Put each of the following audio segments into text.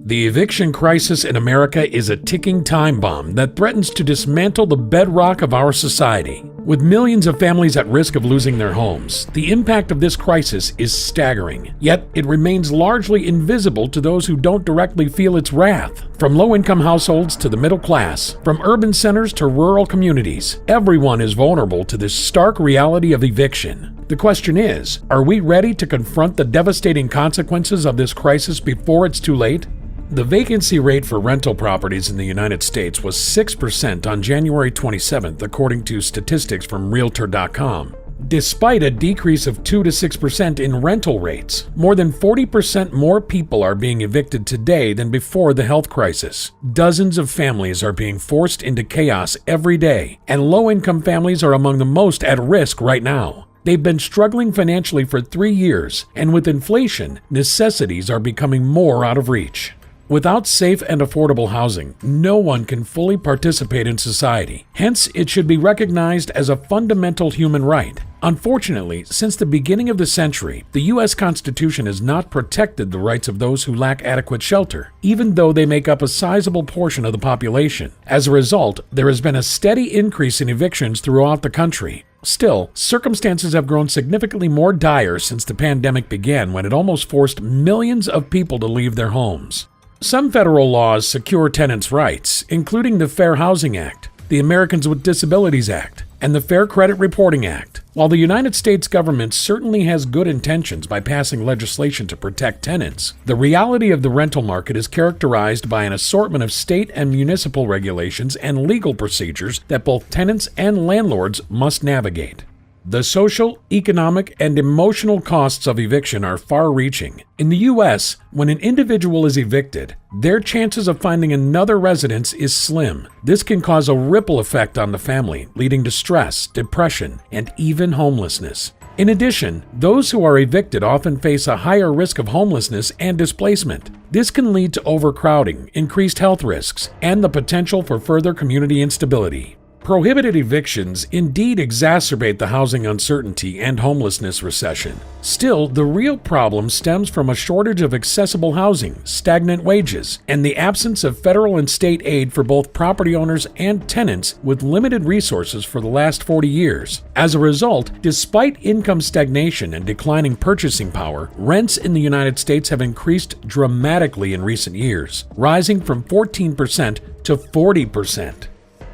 The eviction crisis in America is a ticking time bomb that threatens to dismantle the bedrock of our society. With millions of families at risk of losing their homes, the impact of this crisis is staggering. Yet, it remains largely invisible to those who don't directly feel its wrath. From low-income households to the middle class, from urban centers to rural communities, everyone is vulnerable to this stark reality of eviction. The question is, are we ready to confront the devastating consequences of this crisis before it's too late? The vacancy rate for rental properties in the United States was 6% on January 27th, according to statistics from Realtor.com. Despite a decrease of 2 to 6% in rental rates, more than 40% more people are being evicted today than before the health crisis. Dozens of families are being forced into chaos every day, and low-income families are among the most at risk right now. They've been struggling financially for 3 years, and with inflation, necessities are becoming more out of reach. Without safe and affordable housing, no one can fully participate in society. Hence, it should be recognized as a fundamental human right. Unfortunately, since the beginning of the century, the U.S. Constitution has not protected the rights of those who lack adequate shelter, even though they make up a sizable portion of the population. As a result, there has been a steady increase in evictions throughout the country. Still, circumstances have grown significantly more dire since the pandemic began, when it almost forced millions of people to leave their homes. Some federal laws secure tenants' rights, including the Fair Housing Act, the Americans with Disabilities Act, and the Fair Credit Reporting Act. While the United States government certainly has good intentions by passing legislation to protect tenants, the reality of the rental market is characterized by an assortment of state and municipal regulations and legal procedures that both tenants and landlords must navigate. The social, economic, and emotional costs of eviction are far-reaching. In the U.S., when an individual is evicted, their chances of finding another residence is slim. This can cause a ripple effect on the family, leading to stress, depression, and even homelessness. In addition, those who are evicted often face a higher risk of homelessness and displacement. This can lead to overcrowding, increased health risks, and the potential for further community instability. Prohibited evictions indeed exacerbate the housing uncertainty and homelessness recession. Still, the real problem stems from a shortage of accessible housing, stagnant wages, and the absence of federal and state aid for both property owners and tenants with limited resources for the last 40 years. As a result, despite income stagnation and declining purchasing power, rents in the United States have increased dramatically in recent years, rising from 14% to 40%.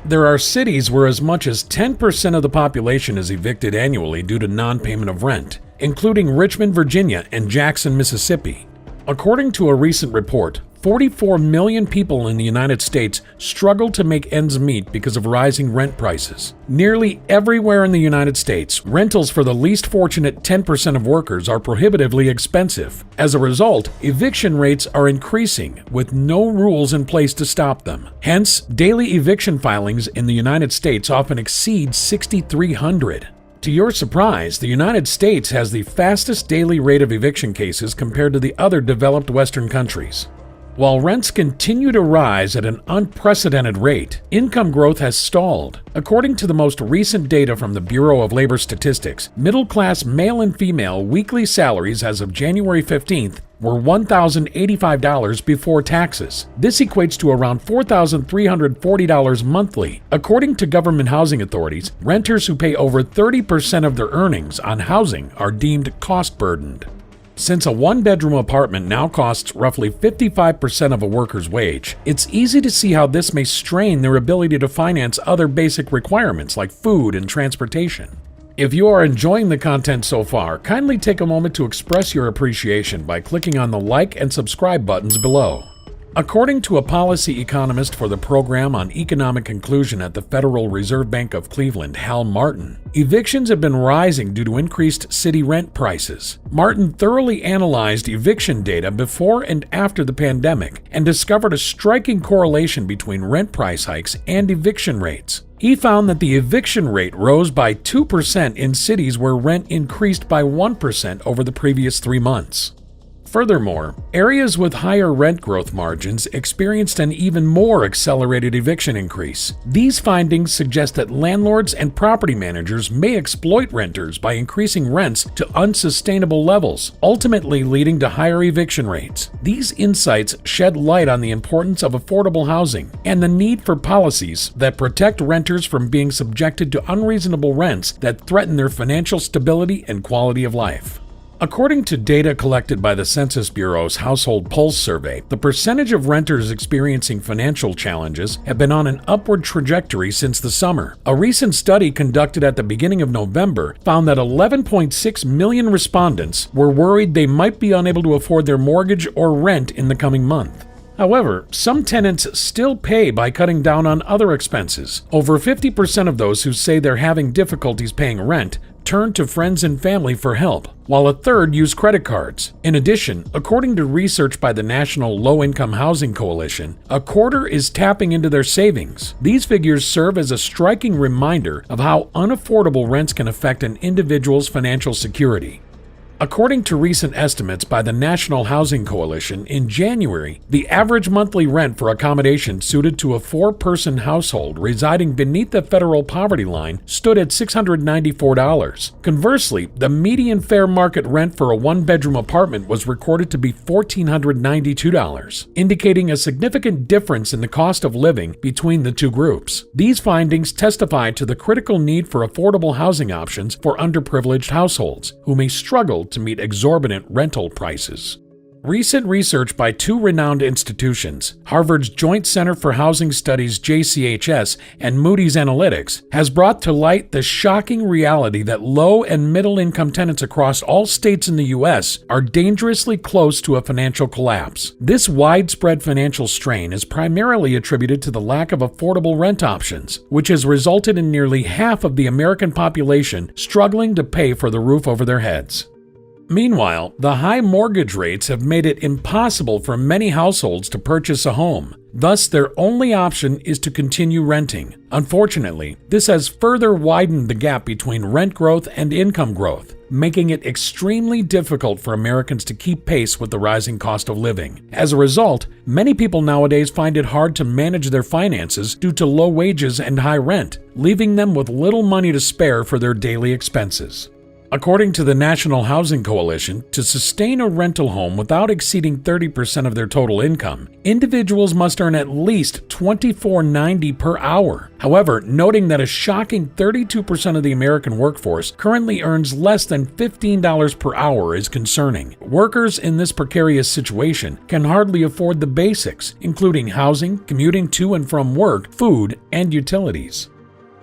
There are cities where as much as 10% of the population is evicted annually due to non-payment of rent, including Richmond, Virginia, and Jackson, Mississippi. According to a recent report, 44 million people in the United States struggle to make ends meet because of rising rent prices. Nearly everywhere in the United States, rentals for the least fortunate 10% of workers are prohibitively expensive. As a result, eviction rates are increasing with no rules in place to stop them. Hence, daily eviction filings in the United States often exceed 6,300. To your surprise, the United States has the fastest daily rate of eviction cases compared to the other developed Western countries. While rents continue to rise at an unprecedented rate, income growth has stalled. According to the most recent data from the Bureau of Labor Statistics, middle-class male and female weekly salaries as of January 15th were $1,085 before taxes. This equates to around $4,340 monthly. According to government housing authorities, renters who pay over 30% of their earnings on housing are deemed cost-burdened. Since a one-bedroom apartment now costs roughly 55% of a worker's wage, it's easy to see how this may strain their ability to finance other basic requirements like food and transportation. If you are enjoying the content so far, kindly take a moment to express your appreciation by clicking on the like and subscribe buttons below. According to a policy economist for the Program on Economic Inclusion at the Federal Reserve Bank of Cleveland, Hal Martin, evictions have been rising due to increased city rent prices. Martin thoroughly analyzed eviction data before and after the pandemic and discovered a striking correlation between rent price hikes and eviction rates. He found that the eviction rate rose by 2% in cities where rent increased by 1% over the previous 3 months. Furthermore, areas with higher rent growth margins experienced an even more accelerated eviction increase. These findings suggest that landlords and property managers may exploit renters by increasing rents to unsustainable levels, ultimately leading to higher eviction rates. These insights shed light on the importance of affordable housing and the need for policies that protect renters from being subjected to unreasonable rents that threaten their financial stability and quality of life. According to data collected by the Census Bureau's Household Pulse Survey, the percentage of renters experiencing financial challenges have been on an upward trajectory since the summer. A recent study conducted at the beginning of November found that 11.6 million respondents were worried they might be unable to afford their mortgage or rent in the coming month. However, some tenants still pay by cutting down on other expenses. Over 50% of those who say they're having difficulties paying rent turn to friends and family for help, while a third use credit cards. In addition, according to research by the National Low-Income Housing Coalition, a quarter is tapping into their savings. These figures serve as a striking reminder of how unaffordable rents can affect an individual's financial security. According to recent estimates by the National Housing Coalition, in January, the average monthly rent for accommodation suited to a 4-person household residing beneath the federal poverty line stood at $694. Conversely, the median fair market rent for a 1-bedroom apartment was recorded to be $1,492, indicating a significant difference in the cost of living between the two groups. These findings testify to the critical need for affordable housing options for underprivileged households who may struggle to meet exorbitant rental prices. Recent research by two renowned institutions, Harvard's Joint Center for Housing Studies JCHS and Moody's Analytics, has brought to light the shocking reality that low and middle income tenants across all states in the U.S. are dangerously close to a financial collapse. This widespread financial strain is primarily attributed to the lack of affordable rent options, which has resulted in nearly half of the American population struggling to pay for the roof over their heads. Meanwhile, the high mortgage rates have made it impossible for many households to purchase a home. Thus, their only option is to continue renting. Unfortunately, this has further widened the gap between rent growth and income growth, making it extremely difficult for Americans to keep pace with the rising cost of living. As a result, many people nowadays find it hard to manage their finances due to low wages and high rent, leaving them with little money to spare for their daily expenses. According to the National Housing Coalition, to sustain a rental home without exceeding 30% of their total income, individuals must earn at least $24.90 per hour. However, noting that a shocking 32% of the American workforce currently earns less than $15 per hour is concerning. Workers in this precarious situation can hardly afford the basics, including housing, commuting to and from work, food, and utilities.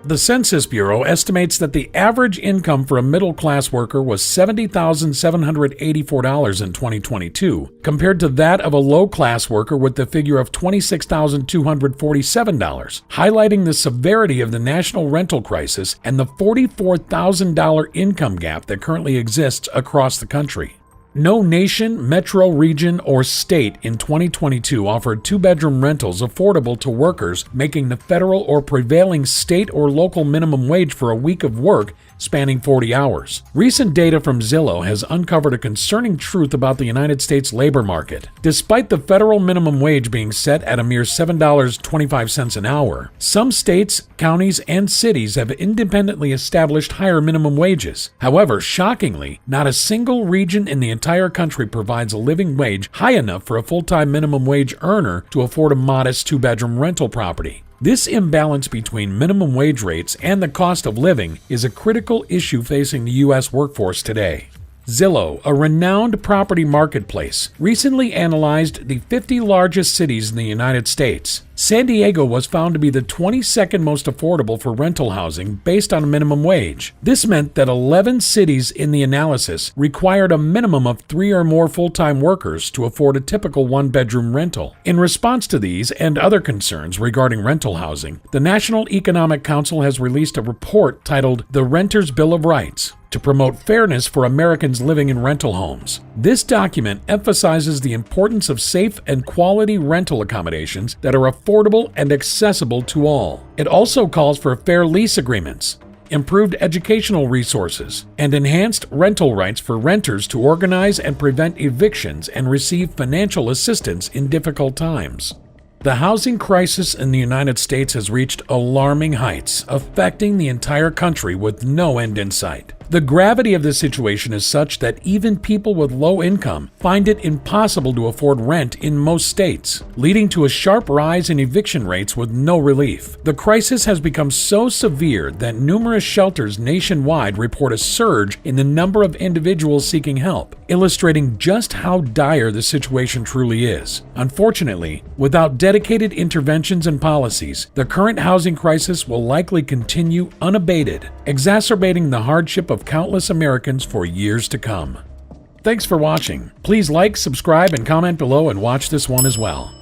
The Census Bureau estimates that the average income for a middle-class worker was $70,784 in 2022, compared to that of a low-class worker with the figure of $26,247, highlighting the severity of the national rental crisis and the $44,000 income gap that currently exists across the country. No nation, metro region, or state in 2022 offered 2-bedroom rentals affordable to workers making the federal or prevailing state or local minimum wage for a week of work spanning 40 hours. Recent data from Zillow has uncovered a concerning truth about the United States labor market. Despite the federal minimum wage being set at a mere $7.25 an hour, some states, counties, and cities have independently established higher minimum wages. However, shockingly, not a single region in the entire country provides a living wage high enough for a full-time minimum wage earner to afford a modest 2-bedroom rental property. This imbalance between minimum wage rates and the cost of living is a critical issue facing the U.S. workforce today. Zillow, a renowned property marketplace, recently analyzed the 50 largest cities in the United States. San Diego was found to be the 22nd most affordable for rental housing based on a minimum wage. This meant that 11 cities in the analysis required a minimum of 3 or more full-time workers to afford a typical 1-bedroom rental. In response to these and other concerns regarding rental housing, the National Economic Council has released a report titled The Renter's Bill of Rights to promote fairness for Americans living in rental homes. This document emphasizes the importance of safe and quality rental accommodations that are affordable and accessible to all. It also calls for fair lease agreements. improved educational resources, and enhanced rental rights for renters to organize and prevent evictions and receive financial assistance in difficult times. The housing crisis in the United States has reached alarming heights, affecting the entire country with no end in sight. The gravity of this situation is such that even people with low income find it impossible to afford rent in most states, leading to a sharp rise in eviction rates with no relief. The crisis has become so severe that numerous shelters nationwide report a surge in the number of individuals seeking help, illustrating just how dire the situation truly is. Unfortunately, without dedicated interventions and policies, the current housing crisis will likely continue unabated, exacerbating the hardship of countless Americans for years to come. Thanks for watching. Please like, subscribe, and comment below and watch this one as well.